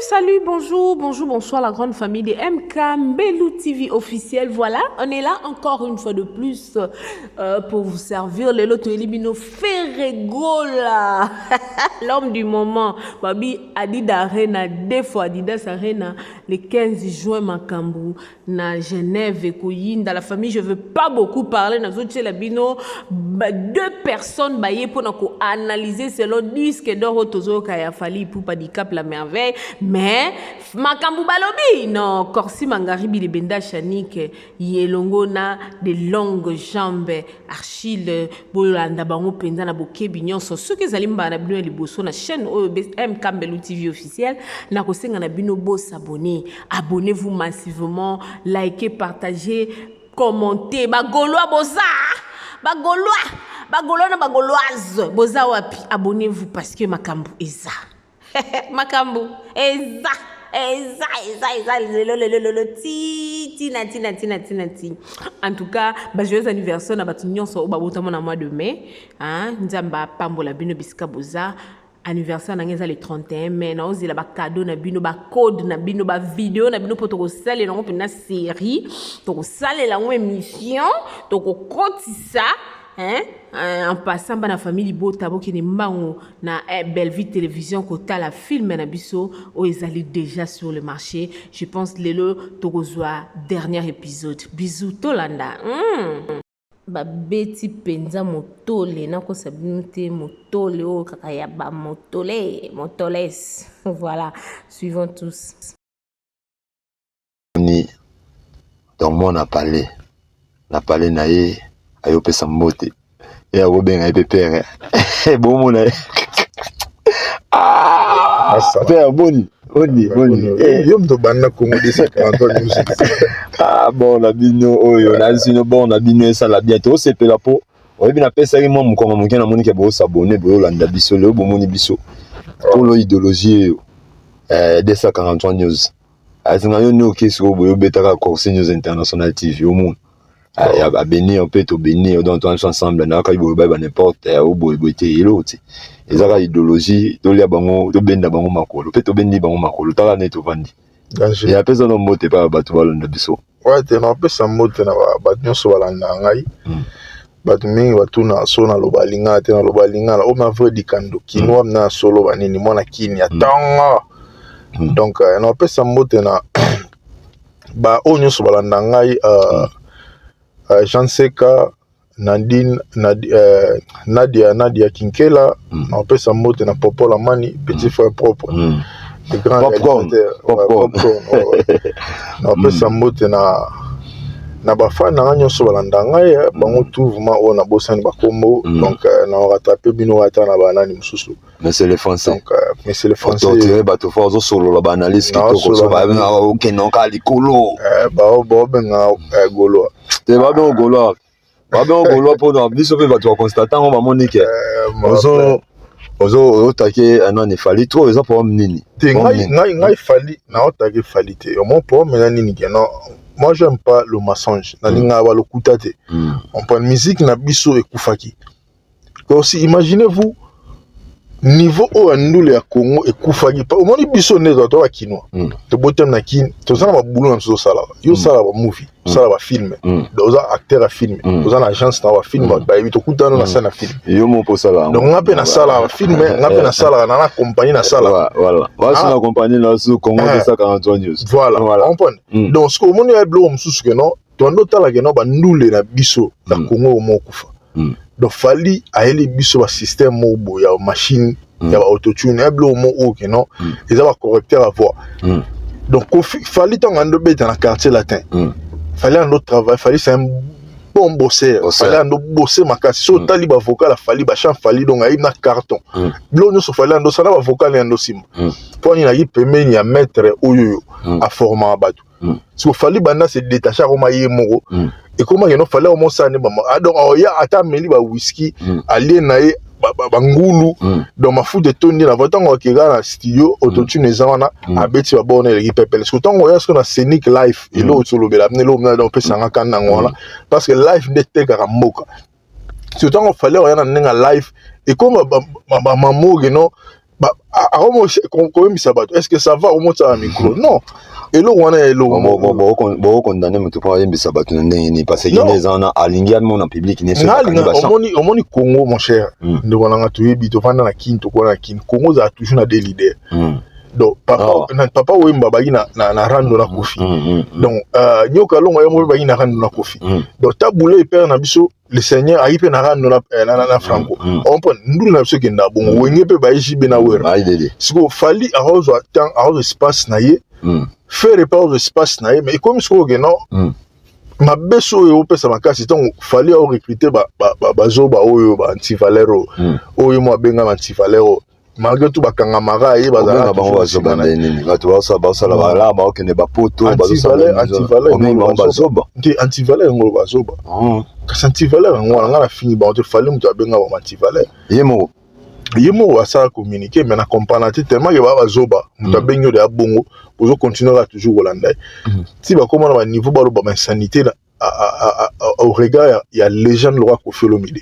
Salut, bonjour, bonsoir la grande famille de MK Mbelou TV officiel. Voilà, on est là encore une fois de plus pour vous servir les lotos Elibino Ferregola, l'homme du moment. Babi Adidas Arena, deux fois Adidas Arena, le 15 juin Makambu, na Genève et Koyin. Dans la famille, je veux pas beaucoup parler. Dans autres Labino, deux personnes baillées pour nous analyser selon disque d'or Tozo Kaya Fali pour pas cap la merveille. Mais Makambu Balobi, non, Corsi Mangaribi de Benda Chanik, Yelongo na de longues jambes, Achille, Bolanda Bango Penda na Boké Bignon, so ceux qui zalimba na bino liboso na chaîne MK Mbelou TV officiel, na kosenga na bino bo s'abonner, abonnez-vous massivement, likez, partagez, commentez, bagoloa boza, bagoloa na bagoloise, boza wapi, abonnez-vous parce que Makambu eza. Makambu eza en tout cas joyeux anniversaire na batu nyonso babotama na mois de mai nzamba pambola bino bisika boza anniversaire na ngeza le 31 mai na ozela ba cadeau na bino ba code na bino ba vidéo na bino poto ko salela ngo pena série to ko salela ngo émission to ko kotisa en passant par la famille Botabo qui n'est pas na Belle Vie Télévision côté la film na biso où ils allaient déjà sur le marché. Je pense le tokozwa dernier épisode. Bisous Tolanda. Ba beti penza motole na ko sabinute motole o kakaya ba motoles. Voilà, suivons tous. Donc moi on a parlé naé ayo pesa mbote et a robenga epepere bon mon père boni yom to banda Congo de 50 musique bon la bino oyo na sino bon na bino ça la bientôt c'est pe la po oyebi na pesa ki mo mukongo muke na moni ke bo s'abonner bo landa biso le bo moni biso pour l'idéologie 243 news azinga yo no keso bo yo betaka Corsi News International TV au monde à bénir un peu, bénir dans tout ensemble, n'a pas eu n'importe où boité et l'autre. Ils ont l'idéologie, de l'ia bango, de ben bango makolo, peut bénir bango makolo, t'as net au vandi. Et après ça, on monte pas à batoual de biso. Ouais, t'es un peu sans mot, t'es un battu sur la nangai. Batumi, batuna, sona, lobalinga, t'es un lobalinga, on m'a fait du kando, qui nous amena solo, vanini, mona kini, attends. Donc, on peut sans mot, t'es un bah, on y sur la nangai, Jean Seka, Nadine, Nadia Kinkela, on peut s'en moter na Popo la mani, petit frère propre. Le grand réalisateur. Popcorn. On peut s'en moter na bafana nganyo so balandanga ya bango trouvement on a bossé ba kombo donc na rattraper bino ata na banani mususu. Mais c'est le français. Donc mais c'est le français. On dirait bateau fort solo la banaliste qui to so ba na OK non ka likolo. Ba benga golo. Te ba ben golo. Ba ben golo pour dans biso pe bateau constatant on va monique. Ozo take un an fali trop ça pour nini. Ngai fali na otake falite. Au moins pour menani ni non. Moi, j'aime pas le mensonge. On prend une musique, na biso et koufaki. Aussi, imaginez-vous, niveau où on le Congo et koufaki. Au moins, biso ne doit pas kino. Te botem na kin. Te ça va boulot dans ce sala. Yo sala va movie. Ça va film. Deux acteurs à film. Deux agence na va film. Bah, il te coûte dans la scène à film. Yo mon pour sala. Donc, on a peine à sala film. On a peine à sala. On a compagnie na sala. Voilà. Voilà, la compagnie là sous Congo 243 news. Voilà. On prend. Donc, ce que mon y a bleu on sous que non. Toi nota la que non ba nule na biso na Congo au mo kufa. Donc fali a ele biso ba système mo bo ya machine ya ba autotune ya bleu mo o que non. Ils ont correcteur à voix. Donc fali tant en bête dans le quartier latin. Fallait un autre travail, fallait c'est un bon bosseur. Fallait un autre bosser ma casse. So tali ba vocal a fali ba chant fali donc a na carton. Bleu no so fallait un dos ça va vocal et un dosim. Pour ni na yi peme ni a mettre oyo à format batu. Si vous fallait banda se détacher à Romaïe Moro et comment il fallait au moins ça ne maman donc il y a atameli ba whisky aller nae bangulu dans ma fout de Tony la votant qui gars studio autotune ezana abeti ba bonne le pepel parce que tant on est sur la scénique live et l'autre sur le bela nelo na on peut s'en kana ngona parce que live n'était qu'à moka surtout on fallait on a live et comme maman non est-ce que ça va au moins ça un micro? Non. Et là, on est là. Bon, condamné, mais tu peux aller ça battre parce qu'il y a des gens à l'ingénieur en public qui n'est pas au moins Congo, mon cher. Nous on a tout bito vanda na kin to na kin. Congo a toujours na des leaders. Donc papa Wemba bagi na rando na kofi. Donc nyoka longa yo bagi na rando na kofi. Donc taboulé père na biso le seigneur a hyper na rando na franco. On prend nous na biso kenda bon wenge pe ba ishi be na wera. Siko fali a rose temps a rose espace na ye. Faire repart espace na ye mais comme ce que non ma beso yo pesa makasi donc fallait recruter ba zoba oyo ba antivalero oyo mo benga antivalero malgré tout bakanga mara ye bazala ba zoba na nini bato ba sala ba la ba okene ba poto ba zoba antivalero ngo ba zoba kasi antivalero ngo nga fini ba on te fallait mutu abenga ba antivalero yemo asa communiquer mais na comprendre tellement que ba zoba mutu abenga de abongo pour continuer à toujours Hollande. Si bah comment on a niveau bah sanité au regard il y a légende le roi Kofi Olomide.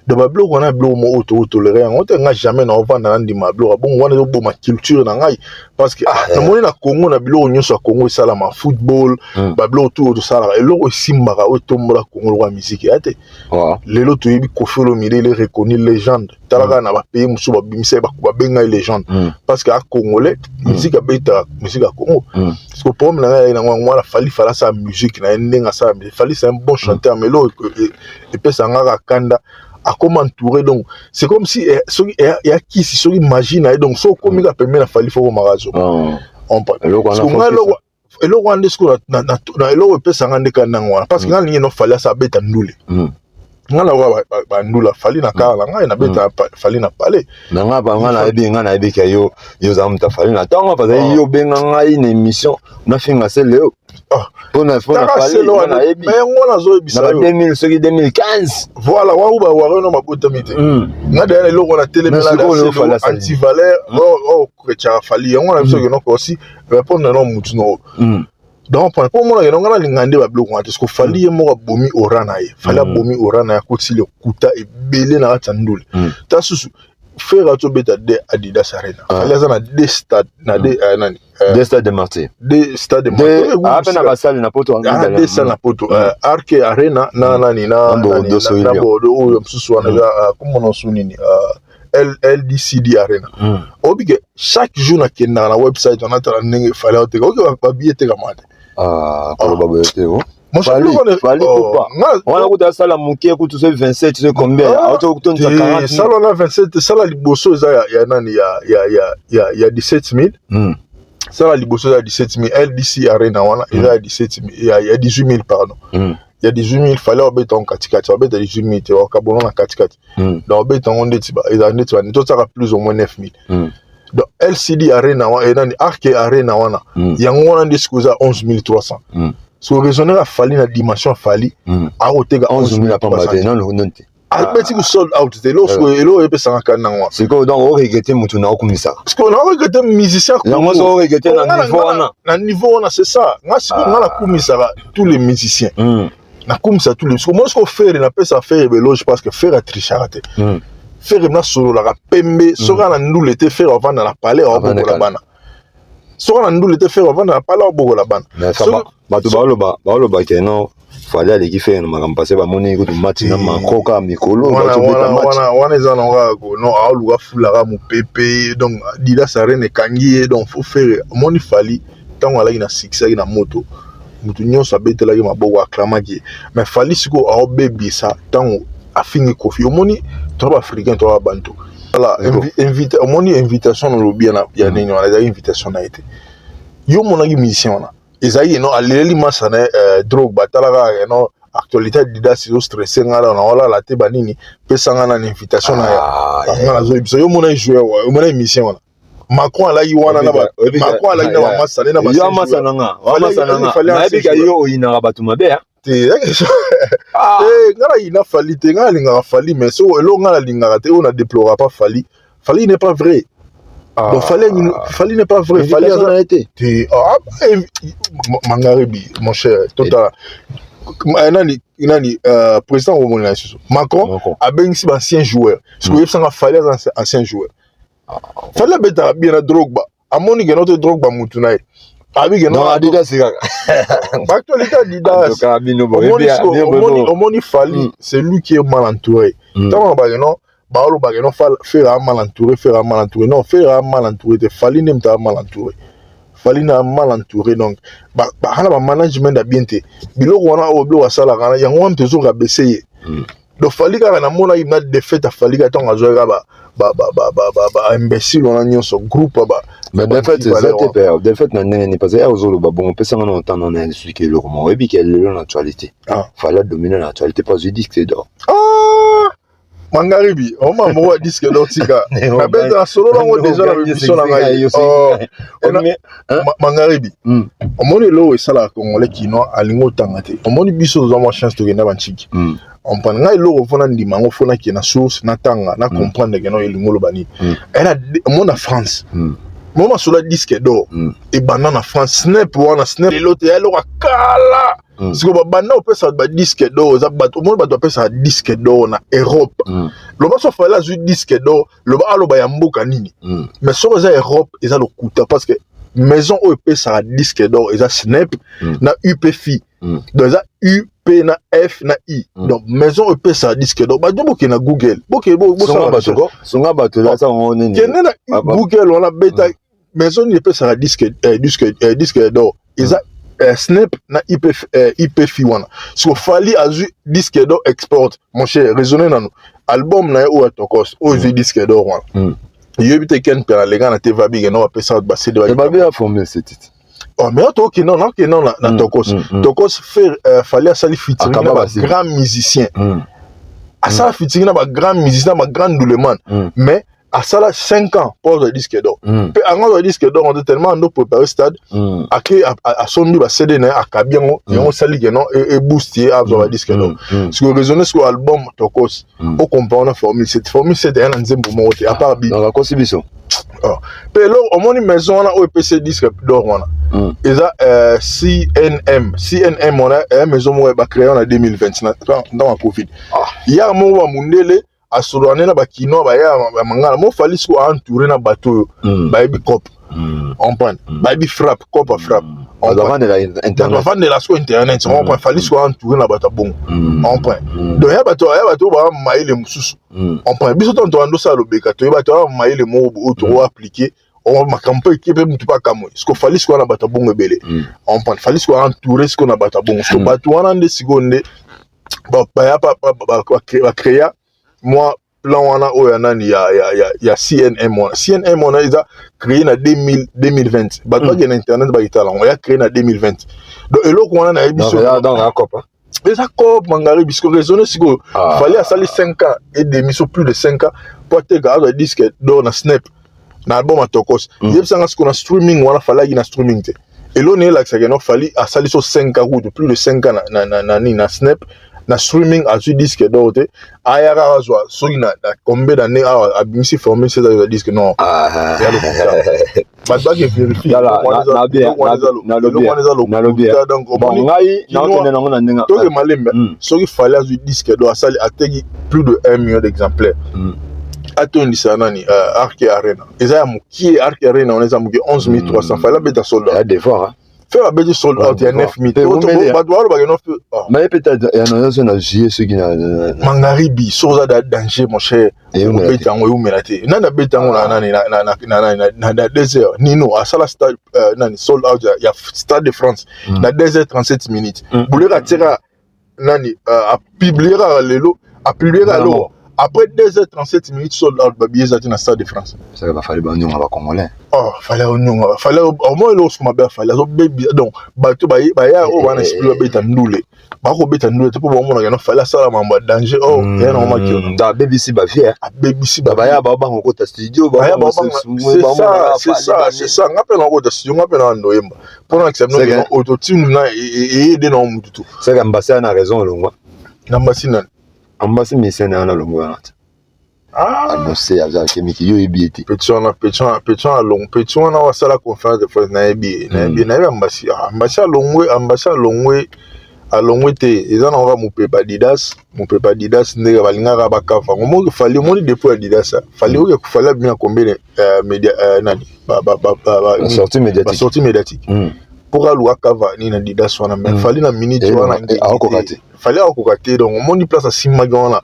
De ma blog on a blog mo auto toléré on n'a jamais na vendre dans di ma blog bon on a bo ma culture na ngai parce que na moni na Congo na blog nyo so Congo sala ma football ba blog tout ça et lo simba o tombola Congo roi musique ate le lo to yebi Kofi Olomide il est reconnu légende talaga na ba pays musu ba bimisa ba benga légende parce que a congolais musique a beta musique a Congo parce que pour moi na fali fala sa musique na ndenga sa fali c'est un bon chanteur mais lo et peut sanga kanda à comment entourer donc c'est comme si il y a qui si imagine donc so comme il a permis la fali faut marazo on parle et le rwanda ce qu'on na le peut sanga ndeka ngwana parce que nga lingi no fali sa beta ndule nga la ba ndula fali na kala nga na beta fali na pale nga ba nga na ebi kayo yo za mta fali na tango parce que yo benga nga une émission na finga c'est leo on a fait na ebi mais ngona zo ebisa na 2000 ce qui 2015 voilà wa uba wa no mabota mite nga de le ngona télé la anti-valeur krecha fali ngona biso que non aussi répondre non mutu no donc pour moi on a lingande ba bloc parce que fali mo bomi orana ye fali bomi orana ya kotsi le kuta e belé na tandule ta susu faire à beta de Adidas Arena fali za na de stade na de nani des stades de Marseille des stades de Marseille a peine na salle na poto des salles na poto Arke Arena na nani na bodo o msusu wana comme on sunini LDCD Arena obike chaque jour na kenda na website on a tala ndenge fali o te ko ba billet te kamate koloba boyete o fali on a kuta sala mukie kutu so 27 so combien auto kutonza 40 sala na 27 sala liboso za ya nani ya 17000 sala liboso za 17000 LDC Arena wana il y a 17000 il y a 18000 pardon il y a 18000 fallait obeta en katikati obeta 18000 te okabono na katikati donc obeta on ndeti ba il a ndeti ba to saka plus ou moins 9000 donc LCD Arena wana et nani Arke Arena wana yango wana ndesikoza 11300 so raisonner a fallu na dimension fali a otega 11000 à pambate non le nonte petit sold out de lorsque elo e pesa kana ngwa c'est que donc on regretter mutu na okumisa parce que on a regretté musicien ko on so regretter na niveau wana c'est ça nga siko nga la kumisa tous les musiciens na kumisa tous les parce que moi ce qu'on fait na pesa faire beloge parce que faire tricharte faire na solo la pembe soka na ndule te faire avant na la palais avant la bana soka na ndule te faire avant na la palais au la bana bato baoloba ke non fallait aller qui fait no makambo passer ba moni ko mati na makoka mikolo bato beta mati wana eza na ngako non aoluka fulaka mu pepe donc dila sarene kangi donc faut faire moni fali tango ala ina succès ina moto mutu nyonso abetela ki maboko aklamaki mais fali siko aobebisa tango afingi kofi omoni trop africain trop bantu voilà invité omoni invitation no lobia na ya nini wana invitation na été yo monaki musicien wana ezali no aleli masana drogue batalaka no actualité dida si stressé ngala na wala la te banini pesanga na invitation na ya ngala zo biso yo mona joueur yo mona émission wana Macron ala yi wana na ba Macron ala yi na ba masana na ba yo masana nga wa masana nga na bika yo ina batu mabe te ngala ina fali te ngala linga fali mais so elo ngala linga te on a déploré pas fali n'est pas vrai. Donc fallait n'est pas vrai, fallait a été. Mangaribi, mon cher, total. Président Macron a béni si ancien joueur. Ce que ça a fallu ancien joueur. Fallait beta bien la drogue ba. Amoni que notre drogue ba mutunai. Abi que non Adidas c'est actualité Adidas. Omoni Fali, c'est lui qui est mal entouré. Tant ba non, baolo ba non faire mal entouré, non, faire mal entouré, Fali n'aime pas mal entouré. Fali na mal entouré donc ba management da bien te. Bilo wana oblo wasala kana yango am toujours abaisser. Donc Fali ka na mona il m'a défaite à Fali ka ton azoira imbécile on a mis son groupe ba. Mais défaite c'est ça te père. Défaite na n'est pas ça aux ba bon peut ça on entend on a expliqué le roman et puis quelle est l'actualité. Fallait dominer l'actualité pas du disque d'or. Mangaribi, on m'a dit disque d'or tika. Na beta solo on déjà la mission na ngai. Mangaribi. On moni lo et ça la congolais qui non alingo tangate. On moni biso zo mo chance to gena banchiki. On prend ngai lo fona ndima ngo fona ki na source na tanga na comprendre que non elingo lo bani. Elle a mon na France. Moi sur le disque d'or et banana France snap wana snap l'autre elle aura kala. Si on banana on peut ça disque d'or ça bat au monde ba peut ça disque d'or na Europe. Le ba so fala zu disque d'or le ba alo ba ya mboka nini. Mais sur les Europe ils a le coût parce que maison OP ça disque d'or ils a snap na UPFI. Donc ça UP na F na I. Donc maison EP ça disque d'or ba boke na Google. Boke songa bato là ça on est. Kenena Google on a bêta maison EP ça disque d'or. Ils a snap na IPFI wana. So fali azu disque d'or export mon cher raisonner na nous. Album na o atokos o disque d'or wana. Yebite ken pela les gars na TV big no apesa ça ba CD ba bien formé ce titre. Oh mais toi qui non na tokos tokos faire fallait à sali featuring na grand musicien à ça featuring na grand musicien na grand douleman mais à ça là 5 ans pour le disque d'or puis avant le disque d'or on a tellement no préparer stade à son ba CD na akabiango et on sali que non et booster à le disque d'or parce que raisonner sur album tokos au comprendre formule c'est un nzembo moté à part bi dans la consibition. Puis là, on a une maison là où PC disque d'or wana. Et ça CNM on a une maison où est créée en 2020 dans la Covid. Il y a un moment mundele à Soudanais na bakino ba ya mangala mo fali so entouré na bateau ba bi cop. On prend ba bi frappe cop frappe. On va vendre internet. On va vendre la sur internet, on prend fali so entouré na bateau bon. On prend. Donc ya bateau ba maïle mususu. On prend biso tonto ando sa lobeka to bateau maïle mo auto appliquer. On ma campagne qui peut pas comme ce qu'il fallait soit na bateau bon ebele. On prend fallait soit entouré ce qu'on a bateau bon. Ce bateau wana de seconde ba créer moi plan wana oya nani ya CNM on a déjà créé na 2020 ba toi na internet ba itala on a créé na 2020 donc eloko wana na ebiso dans la COP mais ça COP mangari bisco raisonner siko fallait à salir 5 ans et demi sur plus de 5 ans pour te garder le disque d'or na snap na album à tokos yeb sanga ce qu'on a streaming wana fallait na streaming te et l'on est là que ça no fallait à salir sur 5 ans ou de plus de 5 ans na snap na streaming à ce disque d'or te ayara azwa so na combien d'années a bimisi formé ce disque non ba ke vérifier na lobby donc bon ngai na tene na ngona ndenga to ke malembe so ki fallait à ce disque d'or sali ategi plus de 1 million d'exemplaires atondi sanani Arc Arena eza muki Arc Arena on eza muki 11300 fallait beta soldat des fois faire la bête sur il y a 9000 mais peut-être il y en a un juillet ceux qui na mangaribi sur ça danger mon cher bête en ou melate nana bête en na désert nino à ça la stade nani sold out il y a Stade de France na 2h37 minutes boulera tira nani a publier lelo a publier lelo après 2h37 minutes sold out babier zati na Stade de France ça va falloir banyo on va congolais fallait au moins lorsque ma belle fallait baby donc bato ba ya o wana expliquer beta ndule ba ko beta ndule te pour bon mona no fallait ça la mamba danger ya no ma ki da BBC ba fier BBC ba ya ba bango ko ta studio ba c'est ça ngape na ko ta studio ngape na ndo yemba pour accepter no auto tune na et de no mutu tout c'est ambassade na raison longwa ambassade mission na longwa annoncé avec Kemiki yo ebieti petit na wasala conférence de presse na ebi na ambassade longwe alongwete eza na nga mopepa Adidas ndenge balingaka bakava ngomo fali moni depuis Adidas fali oyo kufala bien combien média nani ba sortie médiatique pour aluka kava ni na Adidas wana mais fali na minute wana akokate fali akokate donc moni place asimaki wana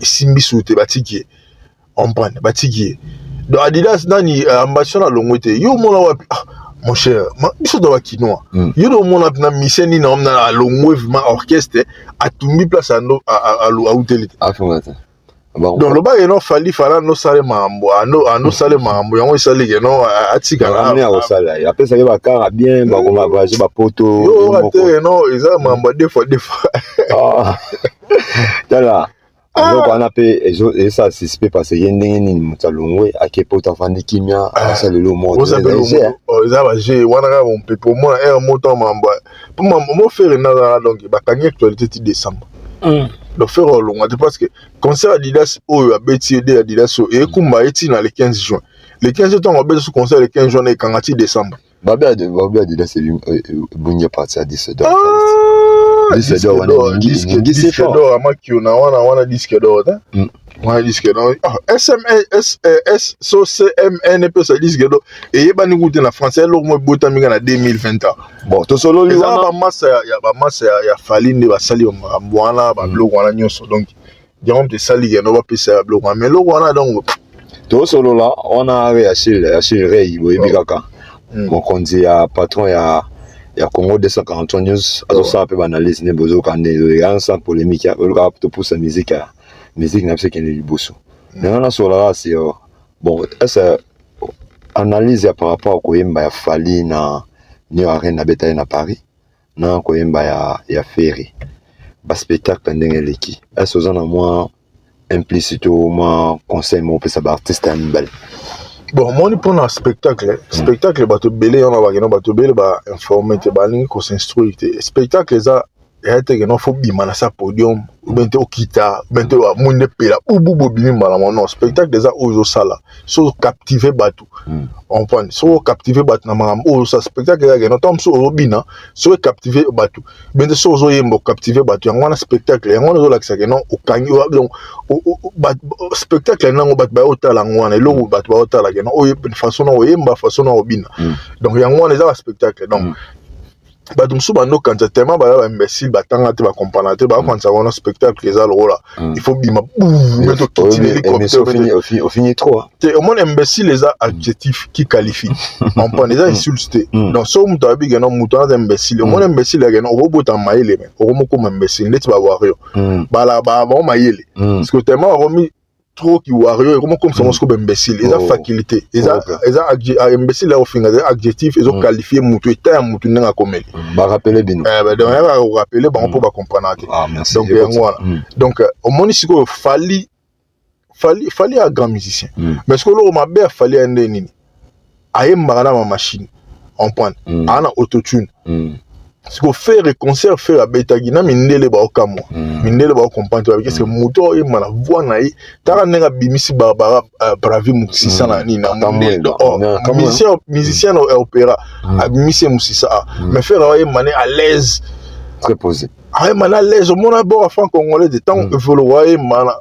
esimbi sute batiki on prend batiki donc Adidas nani ambassadeur alongwete yo mona wapi mon cher, biso do wakinoa. Yo do mona na miseni na omna longwe vraiment orchestre a tumbi place à utilité. Donc le bas fali fala no sale mambo, no sale mambo, yango sale ke no atika na. Ramener au sale. Après ça va car bien ba ko voyager ba poto. Yo ate no eza mambo des fois. Ah. Tala. Donc on a fait et ça c'est parce que yendenge ni mutalongwe akepota fandi kimia ça le monde ça va j'ai wana on peut pour moi un montant mambo pour moi faire na donc ba kanye actualité ti décembre donc faire long parce que concert Adidas o abeti de Adidas et kumba eti na le 15 juin le 15 juin on abeti concert le 15 juin et kangati décembre babe Adidas c'est bunya parti à 17h disque d'or amaki na wana disque d'or wana disque d'or SMS so CMN pe ça disque d'or et yebani goûter na français lo mo botaminga na 2020 bon to solo li wana ba massa ya fali nde basali wana ba blog wana nyonso donc diamant te sali ya no ba pesa ya blog mais lo wana donc to solo là on a Achille Rey boyebikaka mon konzi ya patron ya Congo 243 News ça peut analyse ne bozo kande sans polémique ya le cap pour sa musique na pse kene liboso na sur là c'est bon ça analyse par rapport à koyemba ya fali na ni arena betaille na Paris na koyemba ya Ferry ba spectacle ndenge leki est-ce que na moi implicite ou moi conseil mo pesa ba artiste ambal. Bon, moi, pour un spectacle, bato belé, on a bato belé, ba informer, ba lingi ko s'instruire. Spectacle, ça, été que non faut bima na sa podium, ou bien te okita, ben te wa munde pela, ou bobini mala non. Spectacle déjà ozo sala, so captiver bato. On prend, so captiver bato na mama, ozo sa spectacle là, non tom so robina, so captiver bato. Ben te so ozo yembo captiver bato, yango na spectacle, yango ozo lakisa que non, okangi donc spectacle nango bato ba otala ngwana, lo bato ba otala que non, o façon na oyemba, façon na obina. Donc yango na za spectacle donc bato musu bando kanza tellement ba imbécile batanga te ba comprendre te ba quand ça on a spectacle les là il faut bima mettre quitter l'hélicoptère au fini trop au moins imbécile les adjectifs qui qualifient on prend les insultés donc so muto abi gena muto na imbécile au moins imbécile gena o bota maile mais o mo comme imbécile net ba wario ba la ba maile parce que tellement remis trop qui wario comme ça on se comme imbécile ils ont faculté ils ont imbécile là au final des adjectifs ils ont qualifié mutu eta mutu nga komeli ba rappeler bino donc on va rappeler ba on peut ba comprendre donc voilà donc au moins ici ko fali un grand musicien mais ce que lo mabe fali ande nini ayemba na machine on prend ana autotune ce qu'on fait le concert fait la betagi na mindele ba okamwa mindele ba comprendre parce que moto e mana voix na yi tara nenga bimisi barbara bravi musicien na ni na musicien au opéra bimisi musicien mais faire la mané à l'aise très posé ah man à l'aise au monde à fin congolais de temps évoluer mana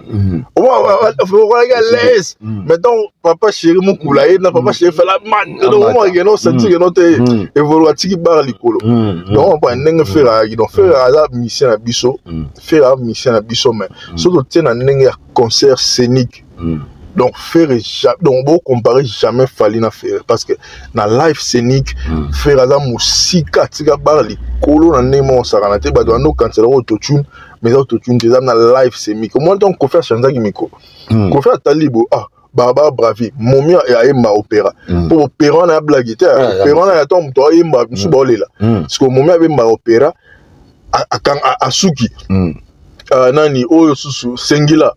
au moins à l'aise maintenant papa chéri mon koulaye na papa chéri fait la man au moment que non sentir que non te évoluer tiki bar likolo donc on va n'engue faire donc faire la mission à biso faire la mission à biso mais surtout tenir n'engue concert scénique donc faire donc beau comparer jamais fallu na faire parce que na live scénique faire la musique tika bar likolo na nemo saranate ba do quand c'est autotune mais autotune déjà na live scénique au moins donc ko faire changer micro ko faire talibo baba bravi momia et aimba opéra pour opéra na blague opéra na tombe to aimba msubolela parce que momia aimba opéra asuki nani oyo susu sengila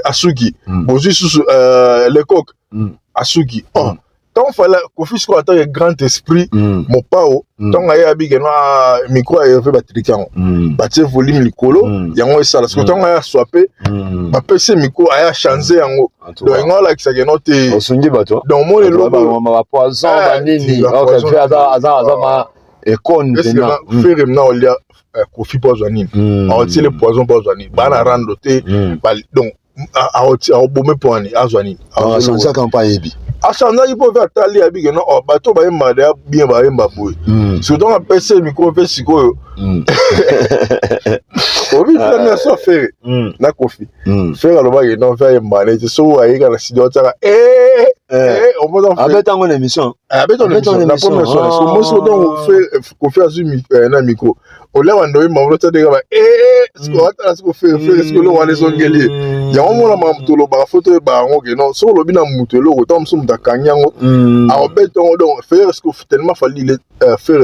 asuki bozu susu le coq asuki tant fallait qu'on fasse quoi tant grand esprit mon pao tant aya bige na micro ya fait batrikian batie volume likolo yango esala parce que tant aya swapé ba pese micro aya changer yango donc yango la kisake note osungi bato donc mon le ba poison ba nini ok fait aza et con est-ce que faire na olia Kofi poisonine a tiré le poison poisonine bana rando te donc a bomé poani azwani a changé campagne bi a changé il peut faire tali abi que non bato ba yemba bien ba yemba boy surtout on PC micro fait siko obi tena so faire na Kofi faire le ba non faire yemba ne so ayika na sido tsaka on peut en faire avec ton émission avec ton émission la première chose parce que moi so donc faire Kofi azumi na micro ole wando yemba on te dire ce qu'on attend ce qu'on fait ce que le wale songeli ya omona mamtolo ba photo ba ngoke non so lobi na mutelo ko tom sum da kanyango a obeton donc faire ce que tellement fallu faire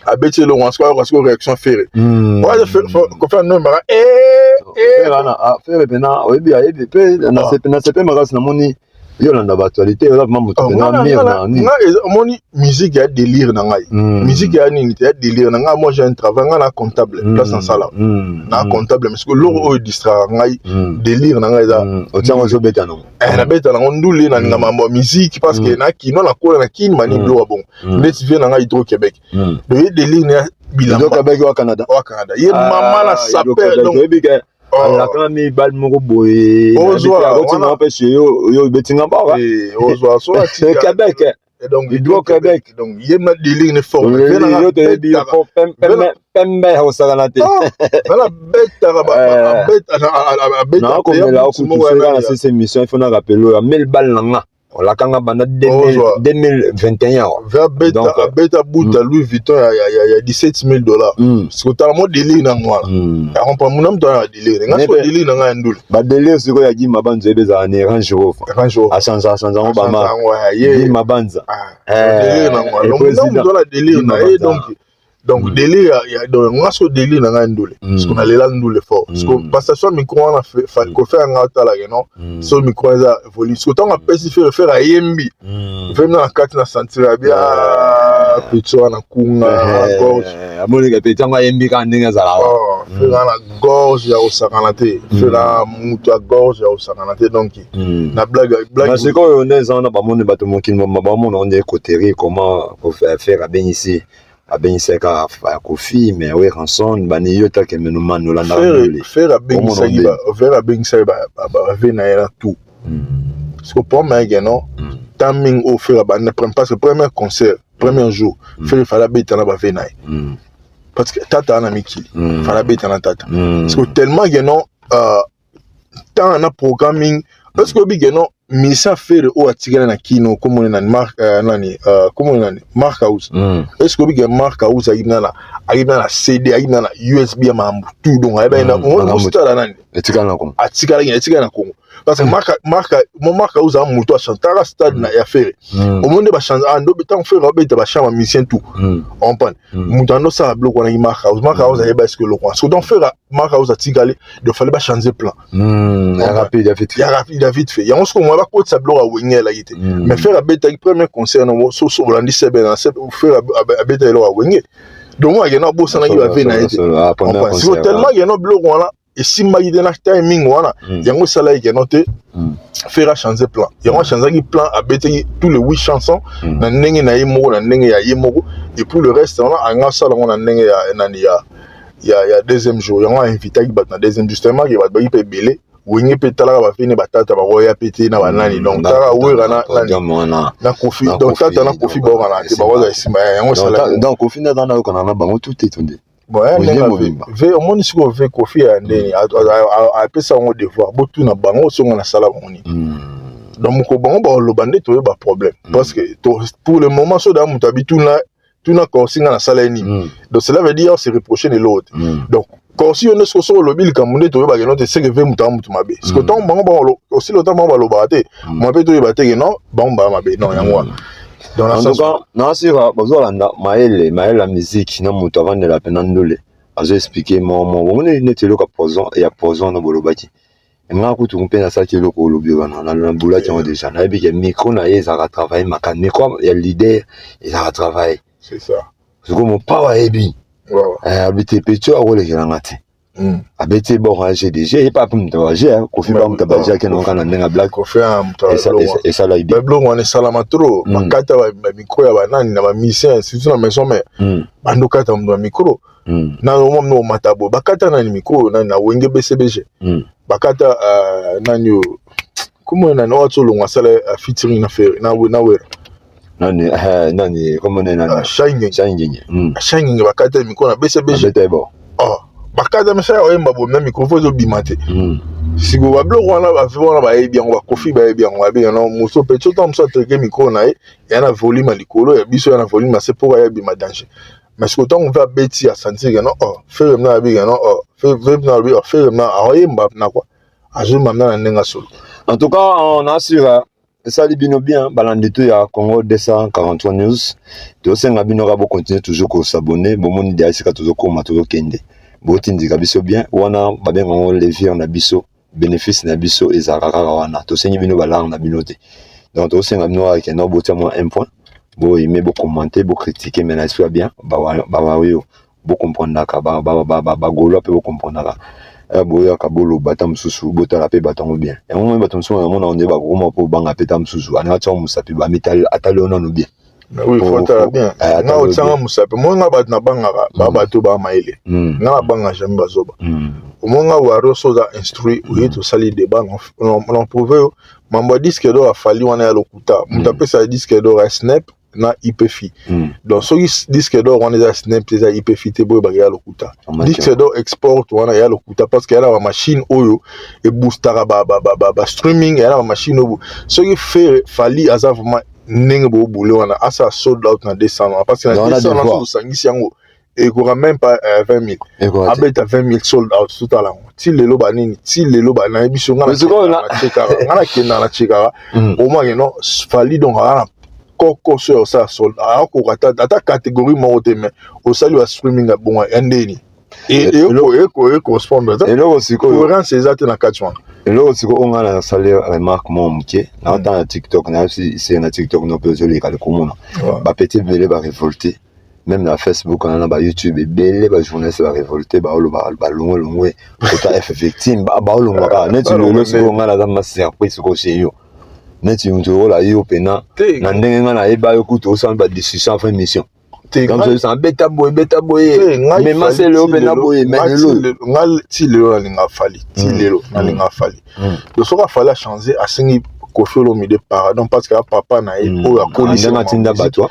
a bête le on soit parce que réaction faire ouais ko faire non ba faire bena obi ayebi pe na sepe magasi na moni yo na actualité là maman to na mire na ni moni musique ya délire na ngai musique ya nini ya délire na ngai moi j'ai un travail na comptable place en sala na comptable parce que l'eau distra ngai délire na ngai da o tiango zo beta non na beta na ndule na ngama musique parce que na kino na kola na kin mani blo bon mais tu viens na ngai hydro Québec le délire na bilamba Québec au Canada ye mama na saper donc la kami bal moko boye on peut chez yo betinga ba ozo so Québec donc hydro Québec donc yema délire ne forme yo te bi pembe ho saganate la bête na comme là ku tu na cette émission il faut na rappeler à 1000 balles nga on la kanga bana 2021 vers beta bout à Louis Vuitton il y a $17,000 c'est totalement délire na moi on prend mon nom dans délire nga so délire na ndul ba délire c'est quoi ya gi mabanzo ebeza na Range Rover a changé on ba ma yi mabanza délire na moi donc dans la délire na donc délire il y a donc moi so délire na ndul parce qu'on a les ndul fort parce que passation micro on a fait ko faire un autre là non so micro ça évolue parce que tant on peut faire à yembi vraiment en 4 na sentir bien pitcho na kunga gorge amoni ka pitcho nga yembi ka ndinga za la faire na gorge ya osakanate faire na mutu ya gorge ya osakanate donc na blague parce que on est en ba moni bato mokini ba moni on est côté comment faire à bien ici a ben seka Kofi mais ouais ranson bani yota ke menuma no la faire a ben seka faire a ben seka ba vena era tout parce que pour moi non timing au faire ba ne prend pas ce premier concert premier jour faire fala beta na ba vena parce que tata na miki fala beta na tata parce que tellement non tant na programming parce que big non misa faire o atigana na kino comme on a marque nani comme on a marque house est-ce que big marque house ayina na CD ayina na USB ma tout donc ayina on stara nani etikana ko atigana ko parce que marque house a muto chantara stade na ya faire au monde ba changer ando betan faire ba ba chama musicien tout on prend muto ando ça bloc on a marque house ayeba est-ce que le quoi so donc faire marque house atigale de fallait ba changer plan rapide il a vite fait il y a on se comment ba ko tableau a wengé là était mais faire a beta premier concert no so Rolandi Sebe na faire a beta lo a wengé donc moi il y en a beau ça na va venir été c'est tellement il y en a bloc là et si ma idée na timing voilà il y a un salaire qui est noté faire changer plan il y a un changer plan a beta tous les 8 chansons na ndenge na yemo na ndenge ya yemo et pour le reste on a un sala on a ndenge ya nani ya deuxième jour il y a un invité qui bat na deuxième justement qui va ba belé wenye petala ba fini batata ba roya pété na banani donc tara wera na Kofi donc tata na Kofi ba na te ba waza sima yango sala donc Kofi na dans na kana na bango tout étonné bon ve on moni siko ve Kofi ya ndeni a pesa ngo devoir botu na bango songo na sala moni donc ko bango ba lo bande to ba problème parce que pour le moment so da mutabitu na tuna ko singa na sala ni donc cela veut dire se reprocher de l'autre donc quand si on est sur le bil comme on est to ba que non te c'est que ve muta mutu mabe parce que tant bango ba aussi le temps ba lo baté moi pe to ba te que non bango ba mabe non yango dans la sens non sira bazolanda maele la musique na mutu avant de la penandole azo expliquer on est netelo ka poison et ya poison na bolobaki nga kutu mpena sa kilo ko lobi wana na bula qui ont déjà na bi que micro na yeza ka travailler makane quoi il y a leader il a travailler c'est ça c'est comme power ebi habité pecho a relé la ngate abeti bon GDG et pas pour m'tabager Kofi ba m'tabager qui non kana ndenga black Kofi et ça là il blog on est salama trop bakata ba micro ya banani na ba musicien surtout na maison mais bando kata mdo micro na mo no matabo bakata na micro na wenge BCBG bakata nani comment na no to longa sala featuring na faire na wera nani comment nani shining bakata micro na BCBG bakata mesa oyemba bo na microphone zo bimate siko ba blog wana ba vona ba bien ba Kofi ba bien ba bien no muso pe tout temps ça treke micro na ya na volume likolo ya biso ya na volume c'est pour ya bima danger mais ce que tant on va beti à sentir que non faire na bien non faire na oyemba na quoi azuma na ndenga solo. En tout cas on assure ça libino bien balandeto ya Congo 243 news to senga bino ka bo continuer toujours ko s'abonner bo moni dia sika toujours ko matolo kende botindika biso bien wana babenga ngo levier na biso bénéfice na biso ezakaka wana to sengi bino balang na bino te donc to senga bino ka no botia mo un point bo aimer bo commenter bo critiquer mais na soit bien ba yo bo comprendre ka ba golo pe bo comprendre ka bo ya ka bolo bata msusu botala pe batango bien et moment bata msusu na mona on ba ko po banga peta msusu ana tsa musapi ba metal atale ona no bien. Oui, il faut faire bien. Nga otanga musape monga bat na bangaka ba bato ba maile. Nga banga jamais bazoba. Monga waro soza instruit ou to sali débat on prouvé mambo disque d'or a fallu wana ya lokuta. Mutape sa disque d'or a snap na IPFI. Donc so disque d'or wana ya snap za IPFI te boy ba ya lokuta. Disque d'or export wana ya lokuta parce que la machine oyo e boostara ba streaming ya la machine oyo. So il fait fallu asa vraiment nenge bo boulé wana asa sold out na décembre parce que na décembre on sangisi yango et il aura même pas 20 000 abeta 20 000 sold out tout à l'heure ti lelo banini ti lelo bana biso ngana ngana kenda na chekara au moins non fali donc ala koko sur ça sold ako kata ata catégorie mo mais au salut à streaming na bon ndeni et correspond et là aussi cohérence exacte na 4 mois. Et là aussi on a la salaire remarque mon mke na dans TikTok na c'est na TikTok no peut les cas comment ba petit belé ba révolter même na Facebook on a ba YouTube belé ba journaliste ba révolter ba longo ota F victime ba longo ba net le so on a la ma surprise ko chez yo net yo la yo pena na ndenge na eba yo kuto so ba décision fin mission comme ça beta boy mais ma c'est le open boy mais le ngal ti le linga fali ti lelo na linga fali to so ka fala changer a singi Kofi Olomide pardon parce que papa na o ya kolisi na tinda batwa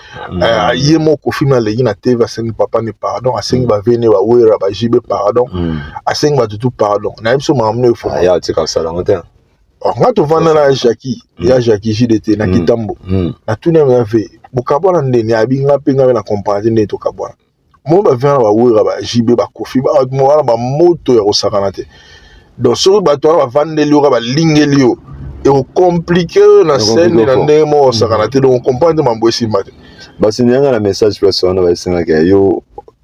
yemo Kofi na legi na TV singi papa ni pardon a singi ba vene ba wera ba jibe pardon a singi ba tutu pardon na biso mamne fo ya tika sala ngote nga to vanda na Jackie ya Jackie JDT na Kitambo na tune na ve bukabona ndeni abinga penga na compagnie ne to kabona mo ba vena ba wera ba jibe ba Kofi ba mo wala ba moto ya osakana te donc so ba to ba vande liyo ba lingelio et au compliqué na scène na ndemo osakana te donc comprendre mambo esimba te basi nyanga na message plus on va singa ke yo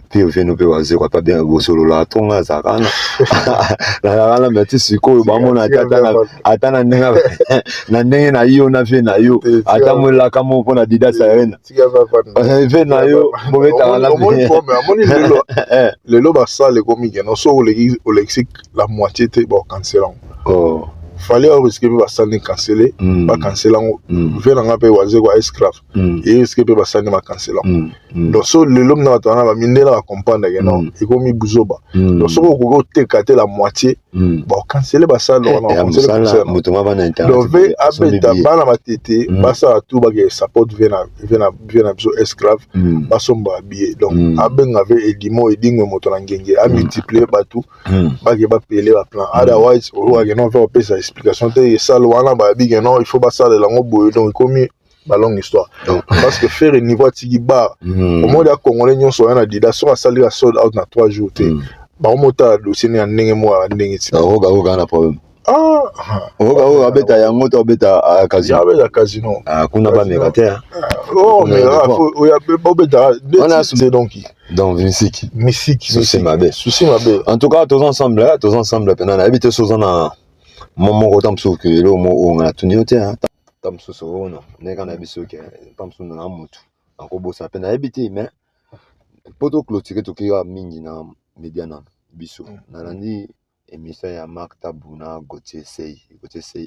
puis au final peut wazer quoi pas bien au solo la tonga zakana la meti siko ba mona atana ndenga na ndenge na yo na fe na yo atamula kama upo na dida sarena fe na yo bobeta la moni lelo ba sale comique non so au lexique la moitié te bon cancelant fallait risquer ba sale canceler ba cancelant vena ngape wazer quoi esclave et risquer ba sale ma cancelant donc so lelo na tana ba mindela ba comprendre que non et comme buzoba donc so ko te la moitié bon canceler ba sale on canceler mutuma ba na internet donc ve abeta bana matete basa tout ba ke support vena biso esclave ba somba billet donc abenga ve edimo edingwe moto na ngenge a multiplier ba tout ba ke ba payer ba plan otherwise o wa ke non faire pesa explication te ça wana ba bi ke non il faut ba ça de lango boyo donc comme ba longue histoire parce que faire niveau tigi ba au monde ya congolais nyonso yana dida so asali a sold out na 3 jours te ba mota dossier na ndenge mo ndenge ti oga na problème oga beta ya moto beta a casino kuna ba mega mais oya beta c'est donc musique souci ma belle en tout cas tous ensemble pendant habite sozana momo ko tamso ke lo mo on a tuni ote tamso so no neka na biso ke tamso na mutu anko bosa pena habite mais poto clôturer to ki mingi na media na biso nalandi émission ya Marc Tabou na Gauthier Sey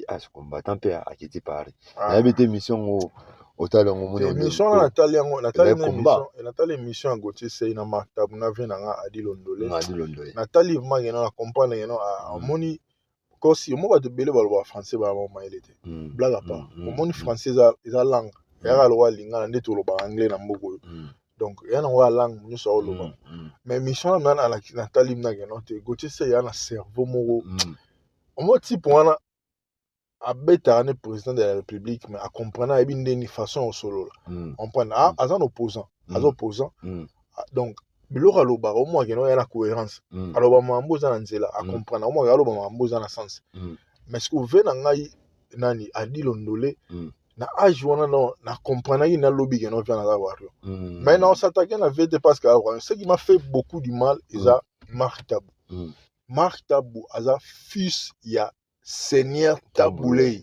as combattant pe akiti pare nayebi te émission ngo otala ngo mona émission na Nathalie émission Gauthier Sey na Marc Tabou na vena nga Adi Londolé Nathalie vraiment na comprendre moni kosi mo ba de bele ba lo français ba mo mailete blague à part moni français eza langue ya lo linga na ndeto lo ba anglais na mboko donc ya na wa langue ñu so lo ba mais mission na Nathalie na geno te Gauthier Sey ya na cerveau moko mo type wana abeta ne président de la République mais a comprendre ebi ndeni façon au solo là on prend azan opposant donc biloko aloba au moins geno ya na cohérence aloba mambo za na nzela a comprendre au moins aloba mambo za na sens mais ce que veut na ngai nani Adi Londolé na âge wana na comprendre na lobby geno vient na wario mais non s'attaquer na vérité parce que ce qui m'a fait beaucoup du mal eza Marc Tabou aza fils ya Seigneur Taboulé.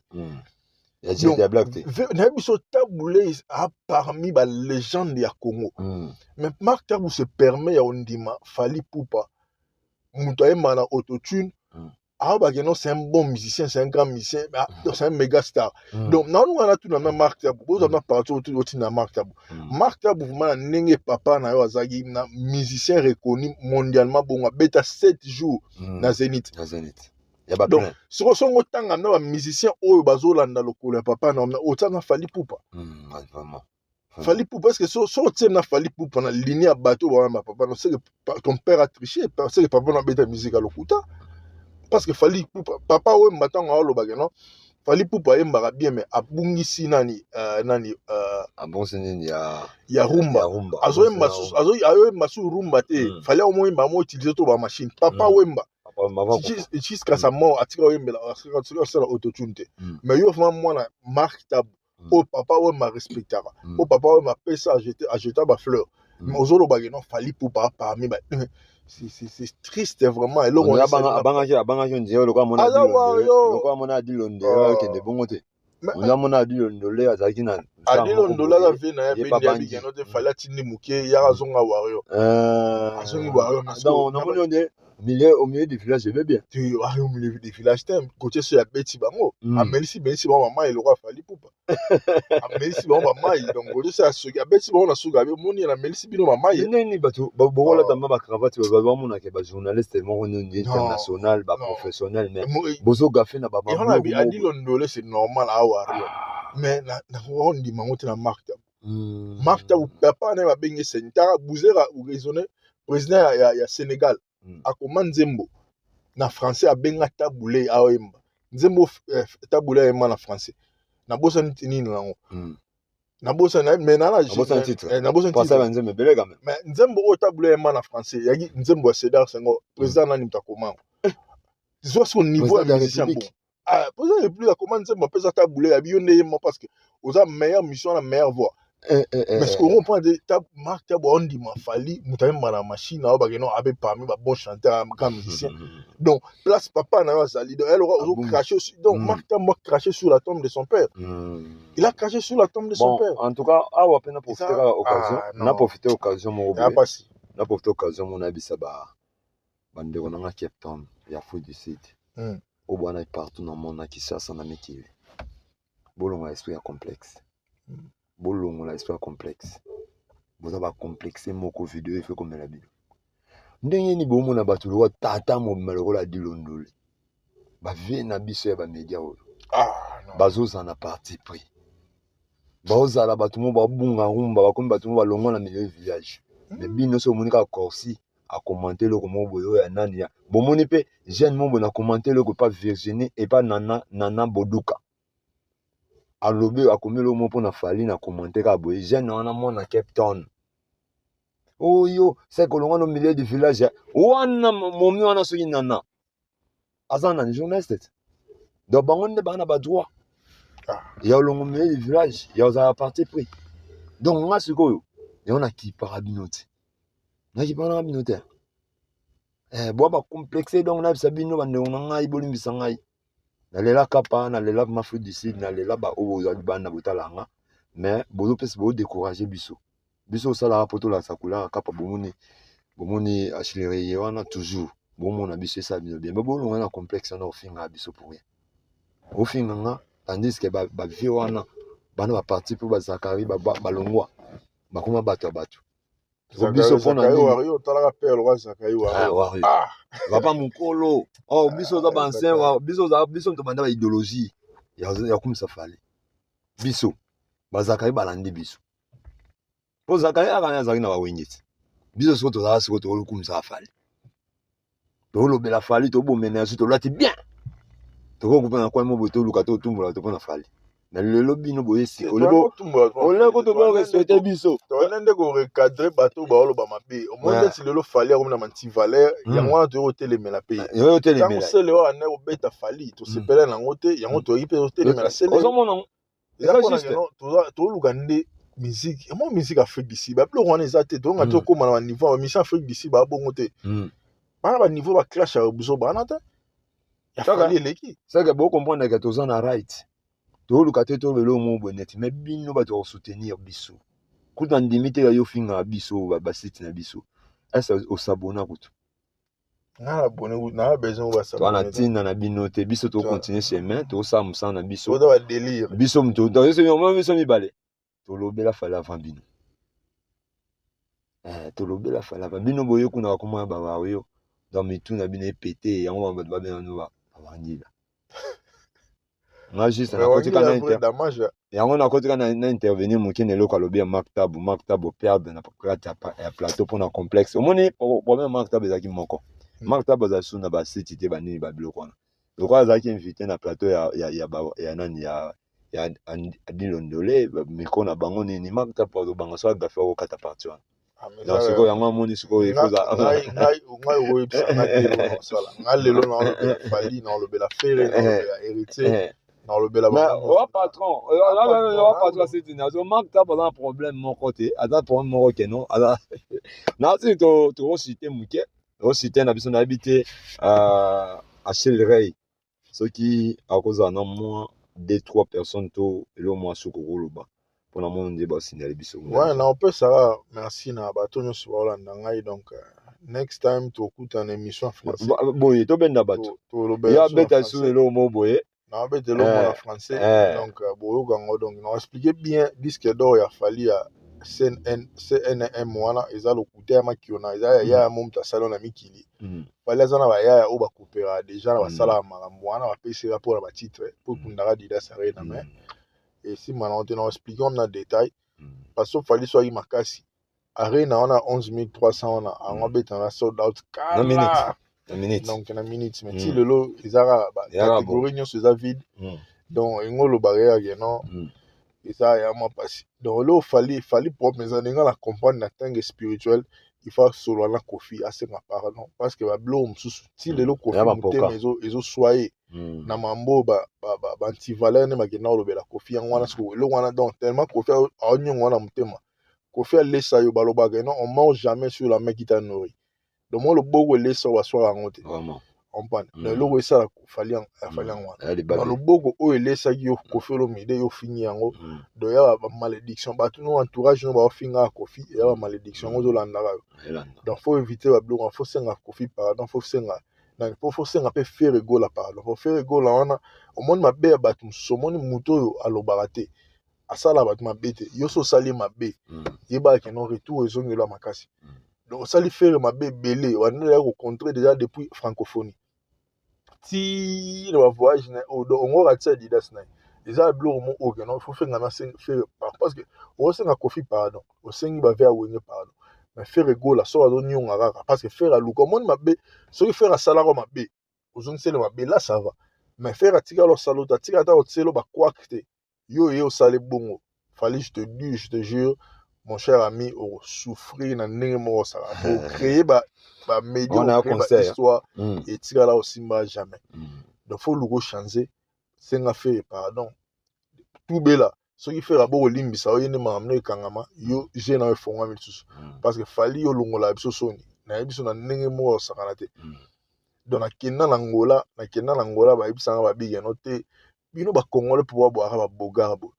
Taboulé a parmi les légendes de Congo. Mais Marc Tabou se permet ya ondima Fali Poupa. Moutaye mana autotune. C'est un bon musicien, c'est un grand musicien, c'est un méga star. Donc, nous on a tout dans Marc Tabou. Vous avez partout autour de Marc Tabou. Marc Tabou, vraiment, n'est papa na azagi na musicien reconnu mondialement. Bon, bêta 7 jours na Zénith. Donc, si on a un musicien au bazolanda lokolo papa na otanga Fali Poupa. Fali Poupa parce que si on a Fali Poupa na ligne à bateau papa, c'est que ton père a triché, c'est que papa na bêta musique à l'okuta. Parce que Fali Poupa papa ouais matanga lo bagano Fali Poupa embara bien mais abungisi nani abonseni ya rumba azo masu rumba te fallait au moins ba mo utiliser to ba machine papa wemba jusqu'à sa mort atika wemba la autotune te mais yo vraiment moi na Marc Tabou au papa wemba respectera au papa wemba pesa ajeta ba fleur mais ozolo bagano Fali Poupa parmi ba c'est triste vraiment et là on abanga ndio lokwa mona Adi Londolé ke de bongote on a mona Adi Londolé azaki na Adi Londolé la vie na ya bigeno te fala tindi muke ya azonga wario azongi wario donc on a mona au milieu du village, je vais bien. Tu es au milieu du village, tu es côté sur la bête, bango. Amelisi, maman, il aura fallu poupa. Amelisi, maman, donc, côté sur la suga, bête, on a suga, moni, la melisi, maman. Ni bateau, voilà, dans ma cravate, tu vas voir mon akeba journaliste, tellement international, professionnel, mais bozo gafé na baba. Et on a dit Adi Londolé, c'est normal à Wario. Mais on dit, maman, tu as Marc Tabou. Marc Tabou, papa, n'a pas baigné, c'est une tara, bouzera ou raisonné, président, il y a Sénégal. Akoma Nzembo na français abenga Taboulé aoyemba Nzembo Taboulé aoyemba na français na bosa nini nango na bosa na mais na titre na bosa titre Nzembo belega mais Nzembo o Taboulé aoyemba na français yaki Nzembo Cédar Senghor président nani mtakoma c'est son niveau de musicien bon président le plus akoma Nzembo pesa Taboulé abiyonde yemba parce que oza meilleure mission la meilleure voix. Mais ce qu'on comprend de Marc Tabou on dit ma Fali mutaye na machine na bageno abe parmi ba bon chanteur grand musicien donc place papa na Zali donc elle aura craché donc Marc Tabou craché sur la tombe de son père il a craché sur la tombe de son père en tout cas awa pena profiter occasion na profiter occasion mon na profiter occasion mon abisa ba bande ko na Cape Town ya Afrique du Sud au bwana partout dans monde na Kinshasa na Mikili bolonga esprit complexe bolongo la histoire complexe boza ba complexe moko vidéo fait comme la Bible ndenge ni bomo na bato lo tata mo maloko la Adi Londolé ba vie na biso ya ba média oyo bazoza na parti pris baoza la bato mo ba bunga rumba ba comme bato mo ba longo na milieu village mais bino so monika corsi a commenter le comment boyo ya nani ya bomoni pe jeune mo na commenter le ko pas Virginie et pas nana Boduka alobe akomelo mo pona Fali na commenter ka boye jeune wana mona Cape Town oyo c'est que l'on au milieu du village wana momi wana soki nana azana journaliste donc bangonde bana ba droit ya longo milieu du village ya za parti pris donc nga sikoyo ya on a qui parabinote na ki parabinote bo ba complexé donc na sabino bande on ngai bolimbisa ngai na lela kapa na lela Afrique du Sud na lela ba ozo bana botalanga mais bozo pese bo décourager biso sala poto la sakula kapa bomoni achileri wana toujours bon on a biso ça bien bien bon on a complexe on a finga biso pour rien au finga tandis que ba vie wana bana ba parti pour ba Zakari ba longwa ba kuma bato biso pona ni wario talaka père roi Zakari wario va pas mukolo oh biso za bansen biso to banda ba idéologie ya comme ça fallait biso ba Zakari balandi biso po Zakari akana Zakari na ba wenyeti biso siko to za siko to comme ça fallait to lo bela fallait to bomena so to lati bien to ko kupana kwa mo boto luka to tumbola to pona fallait na lelo bino boyesi oleko to ba respecter biso to nende ko recadrer bato ba olo ba mabe au moins si lelo fallait comme na manti valeur yango to telemela pe yo telemela quand c'est le wana o beta fallait to sepela na ngote yango to yipe to telemela c'est ozo mona to luka nde musique moi musique Afrique d'ici ba plus wana ezate to ngato ko na niveau wa mission Afrique d'ici ba bongo te ba niveau ba clash ya buso ba na ta ya fallait leki ça que beaucoup comprendre que to na right to luka te to lelo mo bonnet mais bino ba to soutenir biso kuta ndimite ya yo finga biso ba site na biso esa o sabona kutu na abonné na besoin ba sabona to na tina na bino te biso to continuer chemin to sa musa na biso to ba délire biso mto to se mo biso mi balé to lobela fala avant bino to lobela fala avant bino boyo kuna ko mo ba wa yo dans mituna bino pété yango ba ba bino ba wangila Juste na kotika na inter yango na kotika na intervenir mukine loko alobi maktabu perdre na pakata ya plateau pour na complexe omoni problème maktabu ezaki moko maktabu za suna ba site te banini ba biloko wana loko azaki invité na plateau ya nani ya Adilondole miko na bango nini maktabu zo bango so gafa ko kata partie wana donc siko yango amoni siko ifoza ngai websa na telo sala ngalelo na fali na lobela fere na lobela héritier dans le bel mais au patron c'est une marque t'as pas un problème mon côté attends pour mon OK non alors non c'est to citer muke to citer na biso na habité à Chelrey ce qui à cause en moins 2-3 personnes to le moins sukuluba pour la monde débat signaler biso ouais non on peut ça merci na bato nyo sur Hollande ngai donc next time to écoute une émission française boye to benda bato ya beta sur le mot boye na bete lo mona français donc boyokango donc na expliquer bien disque d'or ya fali ya CNM wana eza lokuta ya makiona eza ya momta salon na mikili fali eza na ba ya o ba coopéra déjà na basala ya makambo wana bapesi rapport na ba titre pour kundaka dida sare na mais et si maintenant on na expliquer na détail parce que fali soit makasi arena wana 11300 wana en beta na sold out kala donc na minute mais si lelo ezara ba catégorie nyonso eza vide donc engolo barrière que non eza ya ma passi donc lo fali propre mais nga la comprendre na tangue spirituel il faut solo na kofi asenga pardon parce que ba blo msusu si lelo kofi mutema ezo soyer na mambo ba antivaleur ne magena lobela kofi yango wana siko lo wana donc tellement kofi a nyongo wana mutema kofi alesa yo baloba que non on mange jamais sur la main qui t'a nourri donc moi le bogo lesa wa soir ngote vraiment on parle le logo ça fali wana le bogo o elesa yo kofi lo mide yo fini yango do ya ba malédiction ba tout no entourage no ba finga kofi ya ba malédiction ozo landaka donc faut éviter ba bloc faut senga kofi pardon faut senga na faut senga pe faire go la pardon faut faire go la wana au monde mabe ba tum somoni muto yo alobaka te asala ba mabe te yo so sali mabe yeba ke no retour ezongela makasi donc ça lui fait ma bébé on a rencontré déjà depuis francophonie ti le voyage na o do on va tsa didas na déjà blo mo o non il faut faire na faire parce que on se na kofi pardon on sengi ba vers wenye pardon mais faire go la so do nyonga raka parce que faire lu comme ma bé so que faire sala ko ma bé ozon sele ma bé là ça va mais faire atika lo salota tika ta o tselo ba kwakte yo sale bongo fallait je te jure mon cher ami, au souffrir na nemo ça pour créer ba média histoire et tira là aussi pas jamais donc faut le changer c'est nga fait pardon tout bela ce qui fait rabo limbi ça yene mamne kangama yo je na fonga mitus parce que fali yo longola biso soni na biso na nemo ça kana te donc na kina langola ba ibisa ba big no te bino ba congolais pouvoir boire ba bogarbo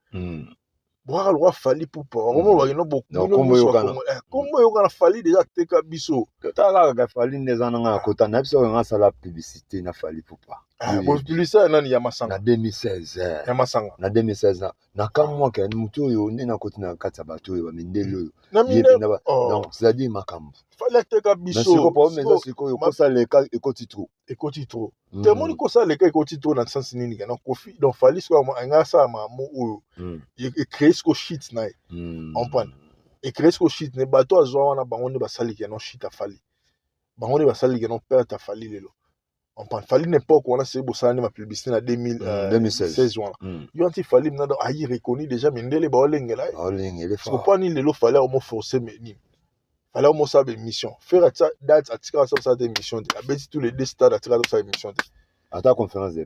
boka lwa fali pupa omo bakino Donc, kombo yokana. kombo yokana fali déjà teka biso tala kaka fali ndeza nanga ya kota na biso nga sala publicité na fali pupa publicité nani ya masanga na 2016 ya masanga na 2016 na kamwa ke mutu oyo nde na koti na kati ya bato oyo bamindele oyo na mindele donc c'est-à-dire makambo fali teka mais siko pa omeza siko yo kosa leka ekoti trop te moni kosa leka ekoti trop na sens nini kana kofi donc fali siko nga sa mamo oyo e créer siko shit na on prend e créer siko shit ne bato azwa wana bango ne basali ke non shit afali bango ne basali ke non perte afali lelo on prend fali n'époque on a c'est bosala ne ma publicité na 2016 wana yo anti fali mna ayi reconnu déjà mindele ba olengela faut pas ni lelo fali au mo forcer mais ni fallait au moins ça émission faire ça date atika ça émission de abeti tous les deux stades atika ça émission de à ta conférence de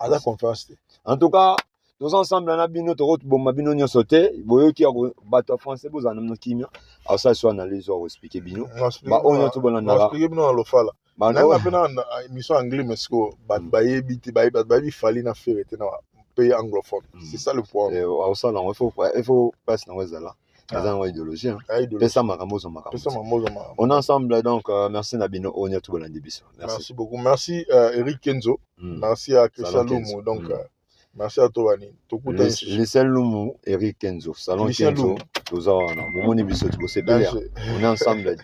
en tout cas tous ensemble na bino to bomba bino nyo sauter boyoki bato français bozana no kimia alors ça soit analyse ou expliquer bino ba onyo to bolanda la expliquer bino na lofala na pena émission anglais mais ko bat bayebi ti bayebi fali na faire te na pays anglophone c'est ça le point alors ça là il faut passer dans là dans idéologie hein ça makambo on est ensemble donc merci Nabino onyo to bolanda biso merci beaucoup merci Eric Kenzo merci à Christian Lumu donc merci à toi Wani tokuta Christian Lumu Eric Kenzo salon Kenzo toza wana momoni biso to se on est ensemble